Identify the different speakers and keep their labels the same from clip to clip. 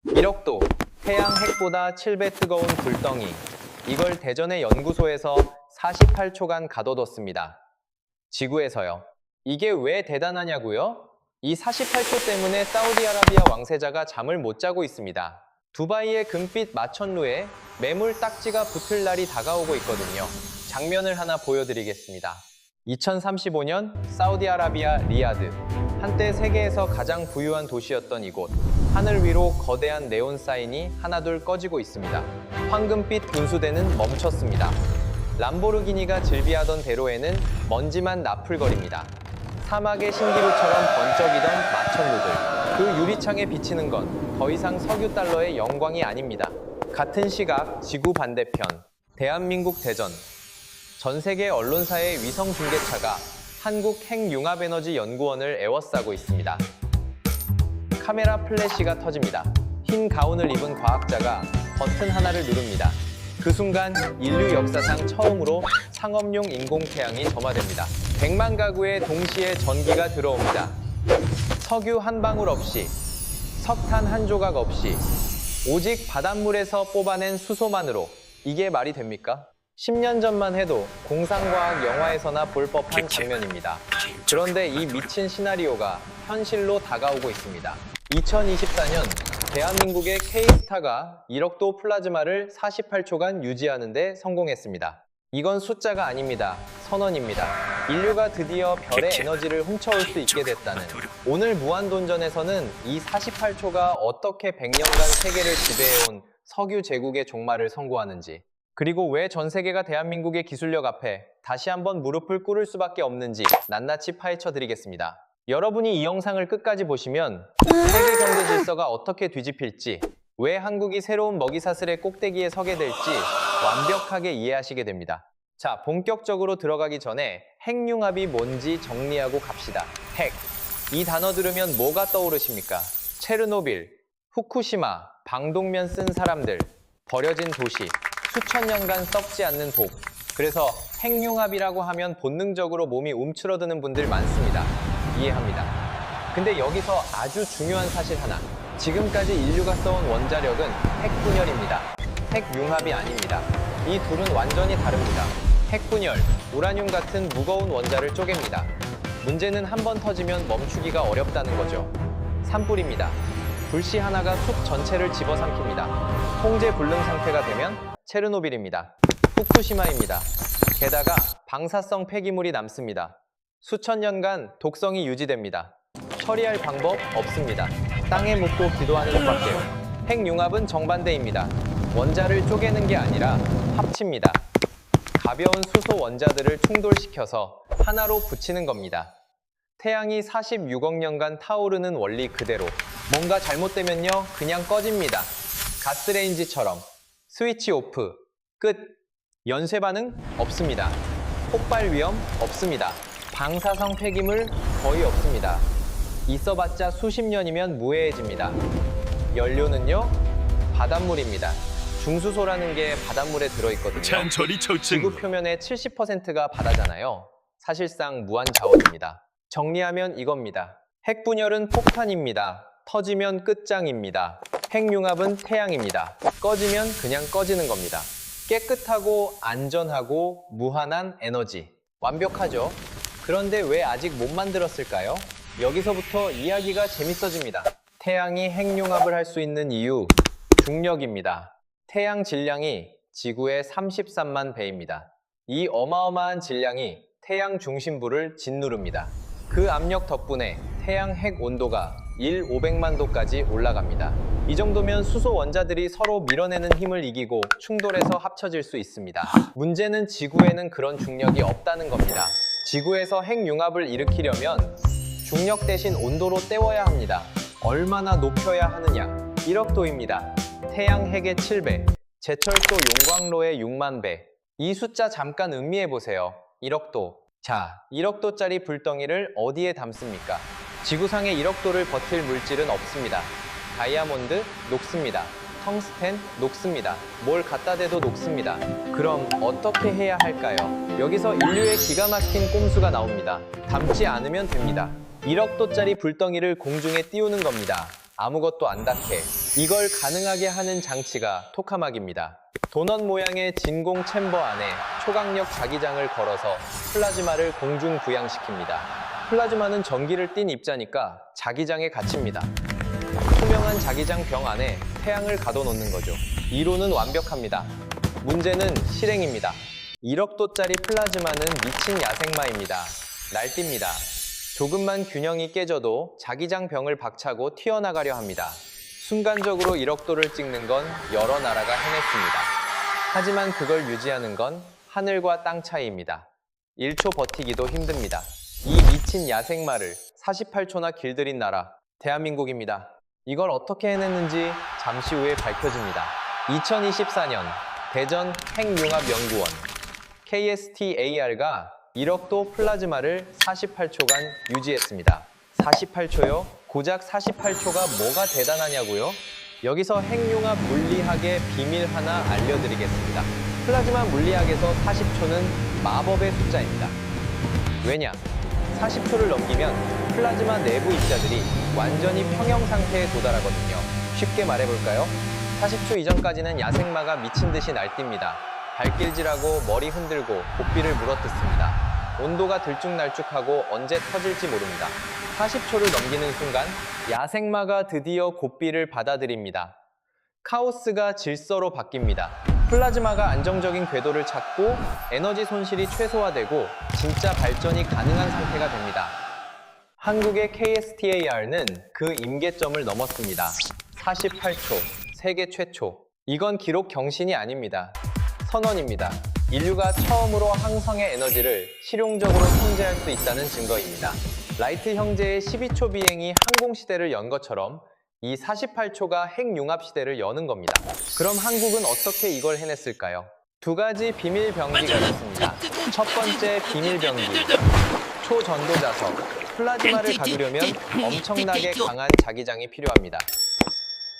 Speaker 1: 1억도, 태양 핵보다 7배 뜨거운 불덩이. 이걸 대전의 연구소에서 48초간 가둬뒀습니다. 지구에서요. 이게 왜 대단하냐고요? 이 48초 때문에 사우디아라비아 왕세자가 잠을 못 자고 있습니다. 두바이의 금빛 마천루에 매물 딱지가 붙을 날이 다가오고 있거든요. 장면을 하나 보여드리겠습니다. 2035년 사우디아라비아 리야드. 한때 세계에서 가장 부유한 도시였던 이곳. 하늘 위로 거대한 네온 사인이 하나둘 꺼지고 있습니다. 황금빛 분수대는 멈췄습니다. 람보르기니가 즐비하던 대로에는 먼지만 나풀거립니다. 사막의 신기루처럼 번쩍이던 마천루들. 그 유리창에 비치는 건 더 이상 석유 달러의 영광이 아닙니다. 같은 시각 지구 반대편, 대한민국 대전. 전 세계 언론사의 위성 중계차가 한국핵융합에너지연구원을 에워싸고 있습니다. 카메라 플래시가 터집니다. 흰 가운을 입은 과학자가 버튼 하나를 누릅니다. 그 순간 인류 역사상 처음으로 상업용 인공태양이 점화됩니다. 100만 가구에 동시에 전기가 들어옵니다. 석유 한 방울 없이, 석탄 한 조각 없이, 오직 바닷물에서 뽑아낸 수소만으로. 이게 말이 됩니까? 10년 전만 해도 공상과학 영화에서나 볼 법한 장면입니다. 그런데 이 미친 시나리오가 현실로 다가오고 있습니다. 2024년 대한민국의 K스타가 1억도 플라즈마를 48초간 유지하는 데 성공했습니다. 이건 숫자가 아닙니다. 선언입니다. 인류가 드디어 별의 에너지를 훔쳐올 수 있게 됐다는. 오늘 무한도전에서는 이 48초가 어떻게 100년간 세계를 지배해온 석유 제국의 종말을 선고하는지, 그리고 왜 전 세계가 대한민국의 기술력 앞에 다시 한번 무릎을 꿇을 수밖에 없는지 낱낱이 파헤쳐 드리겠습니다. 여러분이 이 영상을 끝까지 보시면 세계 경제 질서가 어떻게 뒤집힐지, 왜 한국이 새로운 먹이사슬의 꼭대기에 서게 될지 완벽하게 이해하시게 됩니다. 자, 본격적으로 들어가기 전에 핵융합이 뭔지 정리하고 갑시다. 핵. 이 단어 들으면 뭐가 떠오르십니까? 체르노빌, 후쿠시마, 방독면 쓴 사람들, 버려진 도시, 수천 년간 썩지 않는 독. 그래서 핵융합이라고 하면 본능적으로 몸이 움츠러드는 분들 많습니다. 이해합니다. 근데 여기서 아주 중요한 사실 하나. 지금까지 인류가 써온 원자력은 핵분열입니다. 핵융합이 아닙니다. 이 둘은 완전히 다릅니다. 핵분열, 우라늄 같은 무거운 원자를 쪼갭니다. 문제는 한 번 터지면 멈추기가 어렵다는 거죠. 산불입니다. 불씨 하나가 숲 전체를 집어삼킵니다. 통제 불능 상태가 되면 체르노빌입니다. 후쿠시마입니다. 게다가 방사성 폐기물이 남습니다. 수천 년간 독성이 유지됩니다. 처리할 방법 없습니다. 땅에 묻고 기도하는 것밖에요. 핵융합은 정반대입니다. 원자를 쪼개는 게 아니라 합칩니다. 가벼운 수소 원자들을 충돌시켜서 하나로 붙이는 겁니다. 태양이 46억 년간 타오르는 원리 그대로. 뭔가 잘못되면요, 그냥 꺼집니다. 가스레인지처럼. 스위치 오프, 끝. 연쇄 반응 없습니다. 폭발 위험 없습니다. 방사성 폐기물 거의 없습니다. 있어봤자 수십 년이면 무해해집니다. 연료는요? 바닷물입니다. 중수소라는 게 바닷물에 들어있거든요. 지구 표면의 70%가 바다잖아요. 사실상 무한 자원입니다. 정리하면 이겁니다. 핵분열은 폭탄입니다. 터지면 끝장입니다. 핵융합은 태양입니다. 꺼지면 그냥 꺼지는 겁니다. 깨끗하고 안전하고 무한한 에너지. 완벽하죠? 그런데 왜 아직 못 만들었을까요? 여기서부터 이야기가 재밌어집니다. 태양이 핵융합을 할 수 있는 이유, 중력입니다. 태양 질량이 지구의 33만 배입니다. 이 어마어마한 질량이 태양 중심부를 짓누릅니다. 그 압력 덕분에 태양 핵 온도가 500만 도까지 올라갑니다. 이 정도면 수소 원자들이 서로 밀어내는 힘을 이기고 충돌해서 합쳐질 수 있습니다. 문제는 지구에는 그런 중력이 없다는 겁니다. 지구에서 핵융합을 일으키려면 중력 대신 온도로 때워야 합니다. 얼마나 높여야 하느냐? 1억도입니다. 태양 핵의 7배, 제철소 용광로의 6만 배. 이 숫자 잠깐 음미해보세요. 1억도. 자, 1억도짜리 불덩이를 어디에 담습니까? 지구상에 1억도를 버틸 물질은 없습니다. 다이아몬드? 녹습니다. 텅스텐? 녹습니다. 뭘 갖다 대도 녹습니다. 그럼 어떻게 해야 할까요? 여기서 인류의 기가 막힌 꼼수가 나옵니다. 담지 않으면 됩니다. 1억도짜리 불덩이를 공중에 띄우는 겁니다. 아무것도 안 닿게. 이걸 가능하게 하는 장치가 토카막입니다. 도넛 모양의 진공 챔버 안에 초강력 자기장을 걸어서 플라즈마를 공중 부양시킵니다. 플라즈마는 전기를 띤 입자니까 자기장에 갇힙니다. 투명한 자기장 병 안에 태양을 가둬놓는 거죠. 이론은 완벽합니다. 문제는 실행입니다. 1억도짜리 플라즈마는 미친 야생마입니다. 날뜁니다. 조금만 균형이 깨져도 자기장 병을 박차고 튀어나가려 합니다. 순간적으로 1억도를 찍는 건 여러 나라가 해냈습니다. 하지만 그걸 유지하는 건 하늘과 땅 차이입니다. 1초 버티기도 힘듭니다. 이 미친 야생마를 48초나 길들인 나라, 대한민국입니다. 이걸 어떻게 해냈는지 잠시 후에 밝혀집니다. 2024년 대전 핵융합연구원 KSTAR가 1억도 플라즈마를 48초간 유지했습니다. 48초요? 고작 48초가 뭐가 대단하냐고요? 여기서 핵융합 물리학의 비밀 하나 알려드리겠습니다. 플라즈마 물리학에서 40초는 마법의 숫자입니다. 왜냐? 40초를 넘기면 플라즈마 내부 입자들이 완전히 평형 상태에 도달하거든요. 쉽게 말해볼까요? 40초 이전까지는 야생마가 미친 듯이 날뜁니다. 발길질하고 머리 흔들고 고삐를 물어뜯습니다. 온도가 들쭉날쭉하고 언제 터질지 모릅니다. 40초를 넘기는 순간 야생마가 드디어 고삐를 받아들입니다. 카오스가 질서로 바뀝니다. 플라즈마가 안정적인 궤도를 찾고 에너지 손실이 최소화되고 진짜 발전이 가능한 상태가 됩니다. 한국의 KSTAR는 그 임계점을 넘었습니다. 48초, 세계 최초. 이건 기록 경신이 아닙니다. 선언입니다. 인류가 처음으로 항성의 에너지를 실용적으로 통제할 수 있다는 증거입니다. 라이트 형제의 12초 비행이 항공시대를 연 것처럼 이 48초가 핵융합 시대를 여는 겁니다. 그럼 한국은 어떻게 이걸 해냈을까요? 두 가지 비밀 병기가 있습니다. 첫 번째 비밀 병기, 초전도 자석. 플라즈마를 가두려면 엄청나게 강한 자기장이 필요합니다.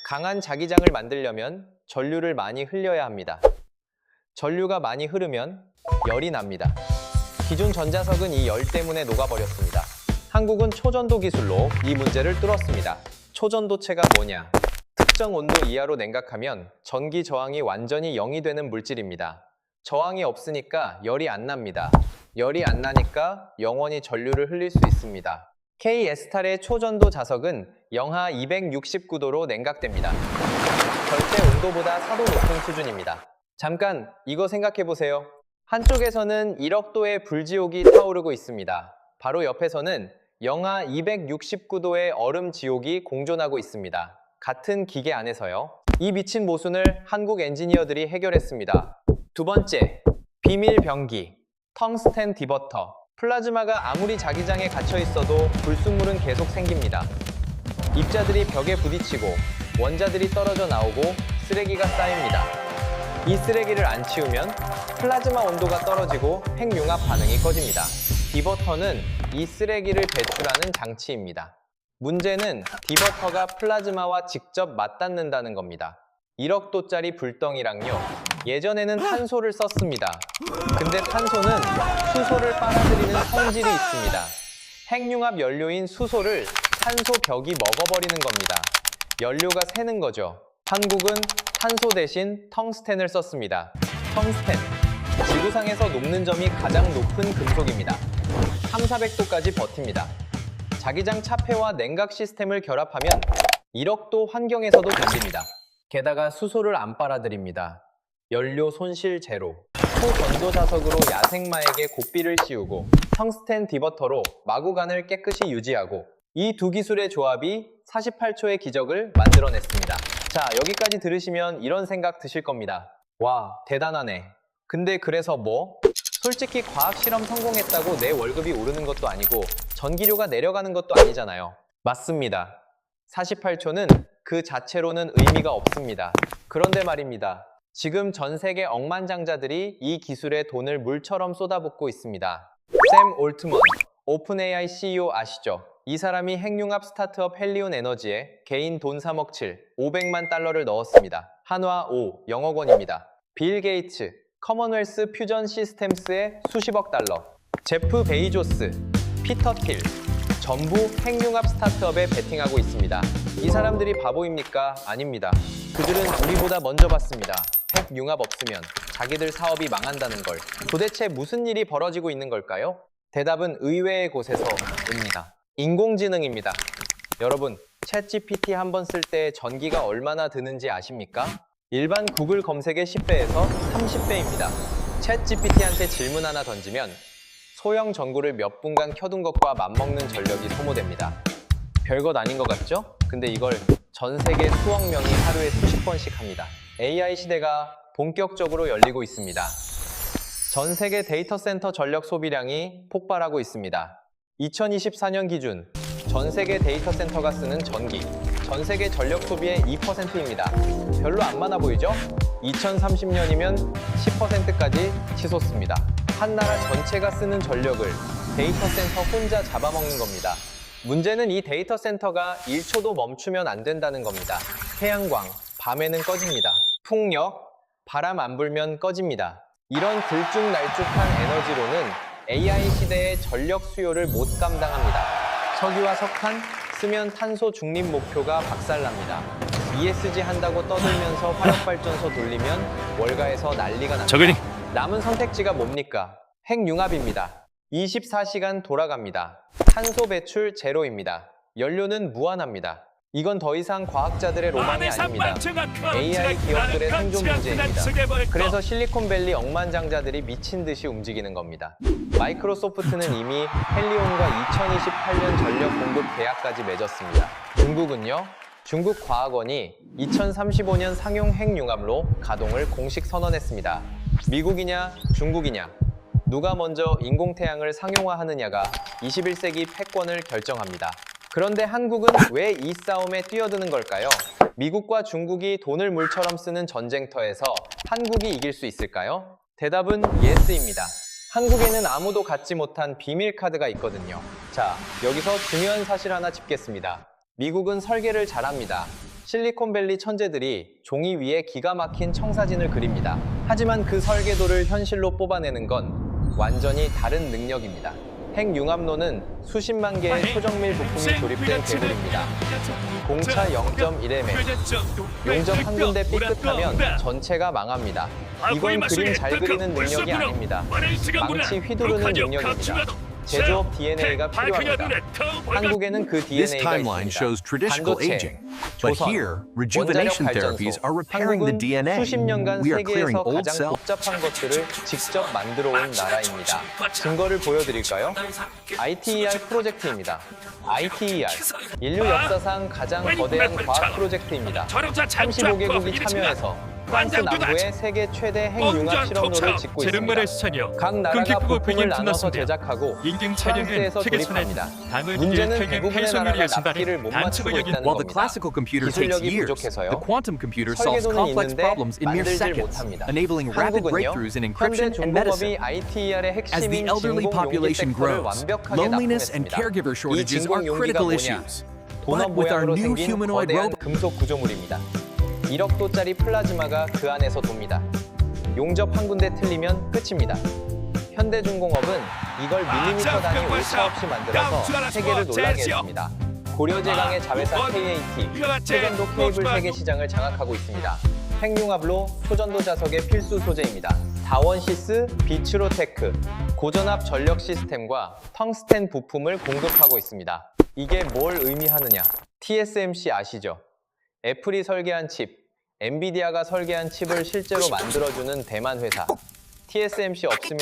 Speaker 1: 강한 자기장을 만들려면 전류를 많이 흘려야 합니다. 전류가 많이 흐르면 열이 납니다. 기존 전자석은 이 열 때문에 녹아버렸습니다. 한국은 초전도 기술로 이 문제를 뚫었습니다. 초전도체가 뭐냐? 특정 온도 이하로 냉각하면 전기 저항이 완전히 0이 되는 물질입니다. 저항이 없으니까 열이 안 납니다. 열이 안 나니까 영원히 전류를 흘릴 수 있습니다. K에스탈의 초전도 자석은 영하 269도로 냉각됩니다. 절대 온도보다 4도 높은 수준입니다. 잠깐 이거 생각해보세요. 한쪽에서는 1억도의 불지옥이 타오르고 있습니다. 바로 옆에서는 영하 269도의 얼음 지옥이 공존하고 있습니다. 같은 기계 안에서요. 이 미친 모순을 한국 엔지니어들이 해결했습니다. 두 번째, 비밀 병기, 텅스텐 디버터. 플라즈마가 아무리 자기장에 갇혀 있어도 불순물은 계속 생깁니다. 입자들이 벽에 부딪히고 원자들이 떨어져 나오고 쓰레기가 쌓입니다. 이 쓰레기를 안 치우면 플라즈마 온도가 떨어지고 핵융합 반응이 꺼집니다. 디버터는 이 쓰레기를 배출하는 장치입니다. 문제는 디버터가 플라즈마와 직접 맞닿는다는 겁니다. 1억도짜리 불덩이랑요. 예전에는 탄소를 썼습니다. 근데 탄소는 수소를 빨아들이는 성질이 있습니다. 핵융합 연료인 수소를 탄소 벽이 먹어버리는 겁니다. 연료가 새는 거죠. 한국은 탄소 대신 텅스텐을 썼습니다. 텅스텐, 지구상에서 녹는 점이 가장 높은 금속입니다. 3,400도까지 버팁니다. 자기장 차폐와 냉각 시스템을 결합하면 1억도 환경에서도 견딥니다. 게다가 수소를 안 빨아들입니다. 연료 손실 제로. 초전도 자석으로 야생마에게 고삐를 씌우고 텅스텐 디버터로 마구간을 깨끗이 유지하고 이 두 기술의 조합이 48초의 기적을 만들어냈습니다. 자, 여기까지 들으시면 이런 생각 드실 겁니다. 와, 대단하네. 근데 그래서 뭐? 솔직히 과학 실험 성공했다고 내 월급이 오르는 것도 아니고 전기료가 내려가는 것도 아니잖아요. 맞습니다. 48초는 그 자체로는 의미가 없습니다. 그런데 말입니다. 지금 전 세계 억만장자들이 이 기술에 돈을 물처럼 쏟아붓고 있습니다. 샘 올트먼, 오픈AI CEO 아시죠? 이 사람이 핵융합 스타트업 헬리온 에너지에 개인 돈 3억 7, 500만 달러를 넣었습니다. 한화 5, 영억 원입니다. 빌 게이츠, 커먼웰스 퓨전 시스템스에 수십억 달러. 제프 베이조스, 피터 틸, 전부 핵융합 스타트업에 베팅하고 있습니다. 이 사람들이 바보입니까? 아닙니다. 그들은 우리보다 먼저 봤습니다. 핵융합 없으면 자기들 사업이 망한다는 걸. 도대체 무슨 일이 벌어지고 있는 걸까요? 대답은 의외의 곳에서 옵니다. 인공지능입니다. 여러분, 챗GPT 한 번 쓸 때 전기가 얼마나 드는지 아십니까? 일반 구글 검색의 10배에서 30배입니다. 챗GPT한테 질문 하나 던지면 소형 전구를 몇 분간 켜둔 것과 맞먹는 전력이 소모됩니다. 별것 아닌 것 같죠? 근데 이걸 전 세계 수억 명이 하루에 수십 번씩 합니다. AI 시대가 본격적으로 열리고 있습니다. 전 세계 데이터 센터 전력 소비량이 폭발하고 있습니다. 2024년 기준 전 세계 데이터 센터가 쓰는 전기, 전 세계 전력 소비의 2%입니다. 별로 안 많아 보이죠? 2030년이면 10%까지 치솟습니다. 한 나라 전체가 쓰는 전력을 데이터 센터 혼자 잡아먹는 겁니다. 문제는 이 데이터 센터가 1초도 멈추면 안 된다는 겁니다. 태양광, 밤에는 꺼집니다. 풍력, 바람 안 불면 꺼집니다. 이런 들쭉날쭉한 에너지로는 AI 시대의 전력 수요를 못 감당합니다. 석유와 석탄, 쓰면 탄소 중립 목표가 박살납니다. ESG 한다고 떠들면서 화력발전소 돌리면 월가에서 난리가 납니다. 남은 선택지가 뭡니까? 핵융합입니다. 24시간 돌아갑니다. 탄소 배출 제로입니다. 연료는 무한합니다. 이건 더 이상 과학자들의 로망이 아닙니다. AI 기업들의 생존 문제입니다. 그래서 실리콘밸리 억만장자들이 미친 듯이 움직이는 겁니다. 마이크로소프트는 이미 헬리온과 2028년 전력 공급 계약까지 맺었습니다. 중국은요? 중국 과학원이 2035년 상용 핵융합로 가동을 공식 선언했습니다. 미국이냐, 중국이냐, 누가 먼저 인공태양을 상용화하느냐가 21세기 패권을 결정합니다. 그런데 한국은 왜 이 싸움에 뛰어드는 걸까요? 미국과 중국이 돈을 물처럼 쓰는 전쟁터에서 한국이 이길 수 있을까요? 대답은 예스입니다. 한국에는 아무도 갖지 못한 비밀 카드가 있거든요. 자, 여기서 중요한 사실 하나 짚겠습니다. 미국은 설계를 잘합니다. 실리콘밸리 천재들이 종이 위에 기가 막힌 청사진을 그립니다. 하지만 그 설계도를 현실로 뽑아내는 건 완전히 다른 능력입니다. 핵융합로는 수십만 개의 초정밀 부품이 조립된 괴물입니다. 공차 0.1mm, 용접 한 군데 삐끗하면 전체가 망합니다. 이건 그림 잘 그리는 능력이 아닙니다. 망치 휘두르는 능력입니다. 제조업 DNA가 필요합니다. 한국에는 그 DNA가 있습니다. 반도체, 조선, 원자력 발전소, 한국은 수십 년간 세계에서 가장 복잡한 것들을 직접 만들어 온 나라입니다. 증거를 보여드릴까요? ITER 프로젝트입니다. ITER, 인류 역사상 가장 거대한 과학 프로젝트입니다. 35개국이 참여해서 프랑스 남부의 세계 최대 핵융합 실험로를 짓고 있습니다. 각 나라가 부품을 나눠서 제작하고 프랑스에서 조립합니다. 문제는 대부분의 나라가 납기를 못 맞추고 있다는 겁니다. 기술력이 부족해서요. 설계도는 있는데 만들질 못합니다. 한국은요, 현대 중공업이 ITER의 핵심인 진공용기 섹터를 완벽하게 납품했습니다. 이 진공용기가 뭐냐? 도넛 모양으로 생긴 거대한 금속 구조물입니다. 1억 도짜리 플라즈마가 그 안에서 돕니다. 용접 한 군데 틀리면 끝입니다. 현대중공업은 이걸 밀리미터 단위 오차없이 만들어서 세계를 놀라게 했습니다. 고려제강의 자회사 KAT, 최전도 케이블 세계 시장을 장악하고 있습니다. 핵융합로 초전도 자석의 필수 소재입니다. 다원시스, 비츠로테크, 고전압 전력 시스템과 텅스텐 부품을 공급하고 있습니다. 이게 뭘 의미하느냐? TSMC 아시죠? 애플이 설계한 칩, 엔비디아가 설계한 칩을 실제로 만들어주는 대만 회사. TSMC 없으면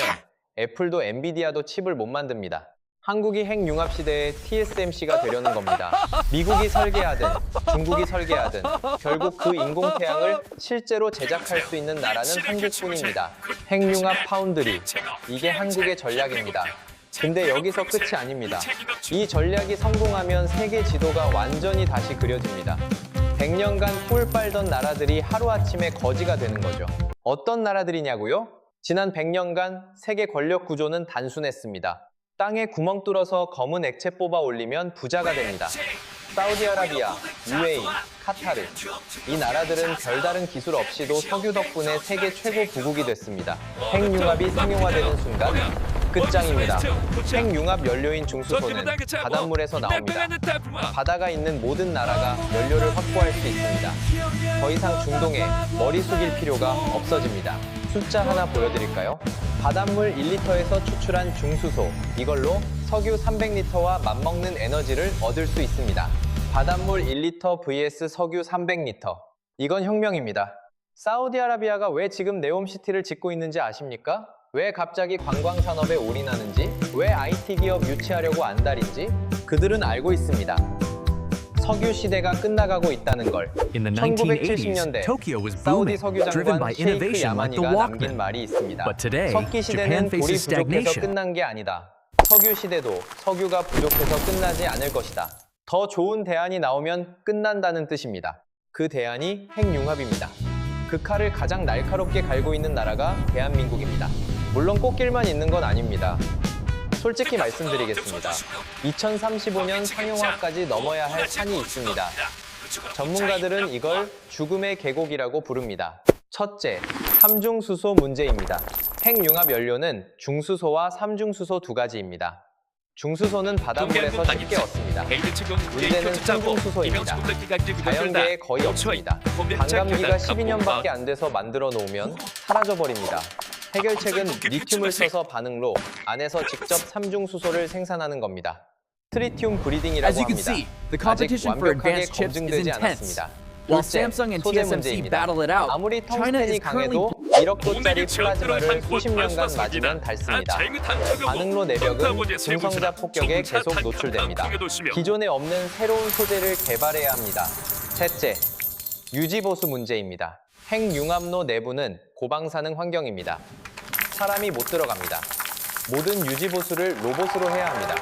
Speaker 1: 애플도 엔비디아도 칩을 못 만듭니다. 한국이 핵융합 시대에 TSMC가 되려는 겁니다. 미국이 설계하든 중국이 설계하든 결국 그 인공태양을 실제로 제작할 수 있는 나라는 한국뿐입니다. 핵융합 파운드리, 이게 한국의 전략입니다. 근데 여기서 끝이 아닙니다. 이 전략이 성공하면 세계 지도가 완전히 다시 그려집니다. 100년간 꿀 빨던 나라들이 하루아침에 거지가 되는 거죠. 어떤 나라들이냐고요? 지난 100년간 세계 권력 구조는 단순했습니다. 땅에 구멍 뚫어서 검은 액체 뽑아 올리면 부자가 됩니다. 사우디아라비아, UAE, 카타르. 이 나라들은 별다른 기술 없이도 석유 덕분에 세계 최고 부국이 됐습니다. 핵융합이 상용화되는 순간 끝장입니다. 핵융합 연료인 중수소는 바닷물에서 나옵니다. 바다가 있는 모든 나라가 연료를 확보할 수 있습니다. 더 이상 중동에 머리 숙일 필요가 없어집니다. 숫자 하나 보여드릴까요? 바닷물 1리터에서 추출한 중수소, 이걸로 석유 300리터와 맞먹는 에너지를 얻을 수 있습니다. 바닷물 1리터 vs 석유 300리터. 이건 혁명입니다. 사우디아라비아가 왜 지금 네옴시티를 짓고 있는지 아십니까? 왜 갑자기 관광산업에 올인하는지, 왜 IT 기업 유치하려고 안달인지 그들은 알고 있습니다. 석유 시대가 끝나가고 있다는 걸. 1970년대 사우디 석유장관 셰이크 야마니가 남긴 말이 있습니다. 석기 시대는 돌이 부족해서 끝난 게 아니다. 석유 시대도 석유가 부족해서 끝나지 않을 것이다. 더 좋은 대안이 나오면 끝난다는 뜻입니다. 그 대안이 핵융합입니다. 그 칼을 가장 날카롭게 갈고 있는 나라가 대한민국입니다. 물론 꽃길만 있는 건 아닙니다. 솔직히 말씀드리겠습니다. 2035년 상용화까지 넘어야 할 산이 있습니다. 전문가들은 이걸 죽음의 계곡이라고 부릅니다. 첫째, 삼중수소 문제입니다. 핵융합 연료는 중수소와 삼중수소 두 가지입니다. 중수소는 바닷물에서 쉽게 얻습니다. 문제는 삼중수소입니다. 자연계에 거의 없습니다. 반감기가 12년밖에 안 돼서 만들어 놓으면 사라져버립니다. 해결책은 리튬을 써서 반응로 안에서 직접 삼중수소를 생산하는 겁니다. 트리튬 브리딩이라고 합니다. 아직 완벽하게 검증되지 않았습니다. 둘째, 소재 문제입니다. 아무리 텅스텐이 강해도 1억도짜리 플라즈마를 수십 년간 맞으면 닳습니다. 반응로 내벽은 중성자 폭격에 계속 노출됩니다. 기존에 없는 새로운 소재를 개발해야 합니다. 셋째, 유지보수 문제입니다. 핵융합로 내부는 고방사능 환경입니다. 사람이 못 들어갑니다. 모든 유지보수를 로봇으로 해야 합니다.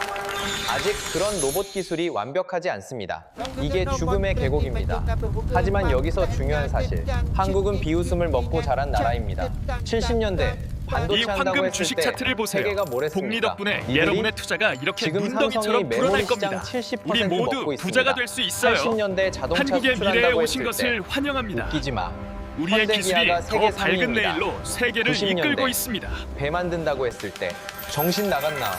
Speaker 1: 아직 그런 로봇 기술이 완벽하지 않습니다. 이게 죽음의 계곡입니다. 하지만 여기서 중요한 사실, 한국은 비웃음을 먹고 자란 나라입니다. 70년대 반도체 한다고 했을 때 세계가 뭘 했습니까?
Speaker 2: 복리 덕분에 여러분의 투자가 이렇게
Speaker 1: 지금 삼성이
Speaker 2: 문덩이처럼
Speaker 1: 메모리
Speaker 2: 불어날
Speaker 1: 시장
Speaker 2: 겁니다.
Speaker 1: 70%
Speaker 2: 우리 모두
Speaker 1: 먹고
Speaker 2: 부자가
Speaker 1: 있습니다.
Speaker 2: 될 수 있어요.
Speaker 1: 80년대 자동차
Speaker 2: 한국의 미래에
Speaker 1: 수출한다고
Speaker 2: 오신
Speaker 1: 했을 때
Speaker 2: 것을 환영합니다.
Speaker 1: 웃기지 마.
Speaker 2: 우리의 기술이
Speaker 1: 현대기아가
Speaker 2: 더
Speaker 1: 세계
Speaker 2: 밝은
Speaker 1: 3위입니다.
Speaker 2: 내일로 세계를
Speaker 1: 90년대
Speaker 2: 이끌고 있습니다.
Speaker 1: 배 만든다고 했을 때 정신 나갔나?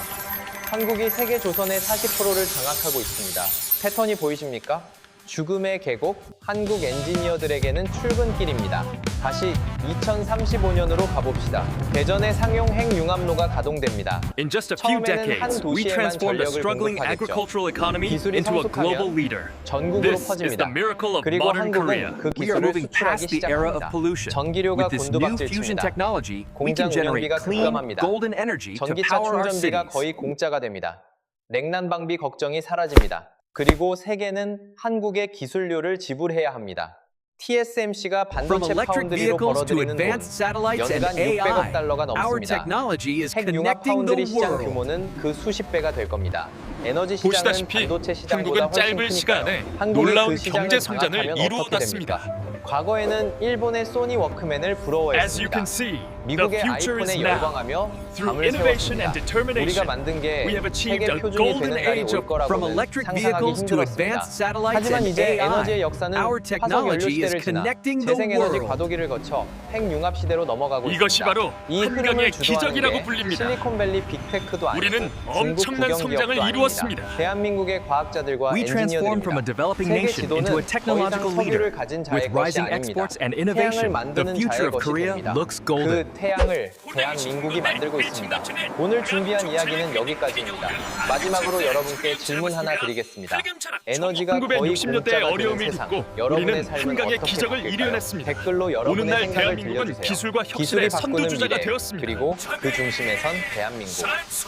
Speaker 1: 한국이 세계 조선의 40%를 장악하고 있습니다. 패턴이 보이십니까? 죽음의 계곡, 한국 엔지니어들에게는 출근길입니다. 다시 2035년으로 가봅시다. 대전의 상용 핵융합로가 가동됩니다.
Speaker 2: In just a few
Speaker 1: 처음에는 한
Speaker 2: decades, we
Speaker 1: 도시에만
Speaker 2: transformed a
Speaker 1: 전력을
Speaker 2: struggling
Speaker 1: 공급하겠죠.
Speaker 2: agricultural economy
Speaker 1: 기술이
Speaker 2: into a global
Speaker 1: 성숙하면
Speaker 2: leader.
Speaker 1: 전국으로
Speaker 2: This is
Speaker 1: 퍼집니다.
Speaker 2: the miracle of
Speaker 1: 그리고
Speaker 2: modern Korea.
Speaker 1: 한국은 그
Speaker 3: We are
Speaker 1: 기술을
Speaker 3: moving
Speaker 1: 수출하기
Speaker 3: past the era of
Speaker 1: 시작합니다.
Speaker 3: pollution.
Speaker 1: 전기료가
Speaker 3: With this new
Speaker 1: 곤두박질
Speaker 3: fusion
Speaker 1: 칩니다.
Speaker 3: technology, we
Speaker 1: 공장
Speaker 3: can generate
Speaker 1: 운영비가
Speaker 3: clean,
Speaker 1: 급감합니다.
Speaker 3: golden energy to
Speaker 1: 전기차
Speaker 3: power our
Speaker 1: 충전비가
Speaker 3: cities.
Speaker 1: 거의 공짜가 됩니다. 냉난 방비 걱정이 사라집니다. 그리고 세계는 한국의 기술료를 지불해야 합니다. TSMC가
Speaker 3: From
Speaker 1: 반도체
Speaker 3: electric
Speaker 1: 파운드리로
Speaker 3: vehicles to
Speaker 1: 벌어들이는 돈,
Speaker 3: advanced satellites and
Speaker 1: 연간 600억
Speaker 3: AI,
Speaker 1: 달러가
Speaker 3: our
Speaker 1: 넘습니다.
Speaker 3: technology is
Speaker 1: 핵융합
Speaker 3: connecting
Speaker 1: 파운드리
Speaker 3: the
Speaker 1: 시장
Speaker 3: world.
Speaker 1: 규모는 그 수십 배가 될 겁니다. 에너지 시장은
Speaker 2: 보시다시피
Speaker 1: 반도체 시장보다
Speaker 2: 한국은
Speaker 1: 훨씬
Speaker 2: 짧은
Speaker 1: 크니까요.
Speaker 2: 시간에
Speaker 1: 한국이
Speaker 2: 놀라운
Speaker 1: 그 시장을
Speaker 2: 경제 성장을
Speaker 1: 장악하면 어떻게
Speaker 2: 이루어놨습니다.
Speaker 1: 됩니까? 과거에는 일본의 소니 워크맨을
Speaker 2: As you
Speaker 1: 부러워했습니다.
Speaker 2: can see, the
Speaker 1: 미국의
Speaker 2: future is
Speaker 1: 아이폰에
Speaker 2: now.
Speaker 1: 열광하며
Speaker 2: Through
Speaker 1: 밤을
Speaker 2: innovation
Speaker 1: 새웠습니다.
Speaker 2: and determination,
Speaker 1: 우리가 만든 게
Speaker 2: we have achieved
Speaker 1: 세계
Speaker 2: a
Speaker 1: 표준이
Speaker 2: golden
Speaker 1: 되는 날이
Speaker 2: age
Speaker 1: 올
Speaker 2: of
Speaker 1: 거라고는
Speaker 3: From electric
Speaker 1: 상상하기
Speaker 3: vehicles to
Speaker 1: 힘들었습니다.
Speaker 3: advanced satellites
Speaker 1: 하지만
Speaker 3: and
Speaker 1: 이제
Speaker 3: AI,
Speaker 1: 에너지의 역사는
Speaker 3: our
Speaker 1: 화석 연료
Speaker 3: technology is
Speaker 1: 시대를 지나
Speaker 3: connecting the
Speaker 1: 재생에너지
Speaker 3: world.
Speaker 1: 과도기를 거쳐 핵융합 시대로 넘어가고
Speaker 2: 이것이
Speaker 1: 있습니다.
Speaker 2: 바로
Speaker 1: 이 흐름을
Speaker 2: 한강의
Speaker 1: 주도하는
Speaker 2: 기적이라고
Speaker 1: 게
Speaker 2: 불립니다.
Speaker 1: 실리콘밸리 빅테크도 아니고
Speaker 2: 우리는
Speaker 1: 중국
Speaker 2: 엄청난
Speaker 1: 국영
Speaker 2: 성장을
Speaker 1: 기업도
Speaker 2: 이루었습니다.
Speaker 1: 아닙니다. 대한민국의 과학자들과
Speaker 3: We transformed from a
Speaker 1: 엔지니어들입니다.
Speaker 3: developing
Speaker 1: 세계
Speaker 3: nation
Speaker 1: 지도는
Speaker 3: into a
Speaker 1: 더
Speaker 3: technological
Speaker 1: 이상 석유를
Speaker 3: leader.
Speaker 1: 가진 자의
Speaker 3: With
Speaker 1: 것이
Speaker 3: rising
Speaker 1: 아닙니다.
Speaker 3: exports and
Speaker 1: 태양을
Speaker 3: innovation,
Speaker 1: 만드는
Speaker 3: the future
Speaker 1: 자의
Speaker 3: of
Speaker 1: 것이
Speaker 3: Korea
Speaker 1: 됩니다.
Speaker 3: looks golden.
Speaker 1: 그 태양을 대한민국이 만들고 있습니다. 오늘 준비한 이야기는 여기까지입니다. 마지막으로 여러분께 질문 하나 드리겠습니다. 에너지가 거의
Speaker 2: 1960년대의
Speaker 1: 공짜가
Speaker 2: 어려움을
Speaker 1: 되는 세상,
Speaker 2: 딛고
Speaker 1: 여러분의
Speaker 2: 우리는
Speaker 1: 삶은
Speaker 2: 한강의
Speaker 1: 어떻게
Speaker 2: 기적을
Speaker 1: 바뀔까요?
Speaker 2: 이뤄냈습니다.
Speaker 1: 댓글로 여러분의
Speaker 2: 오늘날
Speaker 1: 생각을
Speaker 2: 대한민국은
Speaker 1: 들려주세요.
Speaker 2: 기술과 혁신의
Speaker 1: 기술이 바꾸는
Speaker 2: 선두주자가
Speaker 1: 미래,
Speaker 2: 되었습니다.
Speaker 1: 그리고 그 중심에선 대한민국.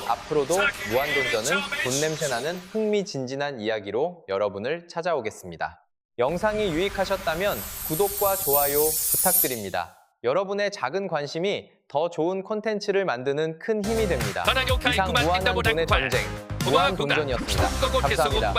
Speaker 1: 앞으로도 무한도전은 돈냄새 나는 흥미진진한 이야기로 여러분을 찾아오겠습니다. 영상이 유익하셨다면 구독과 좋아요 부탁드립니다. 여러분의 작은 관심이 더 좋은 콘텐츠를 만드는 큰 힘이 됩니다. 이상 무한한 돈의 전쟁, 무한동전이었습니다. 감사합니다.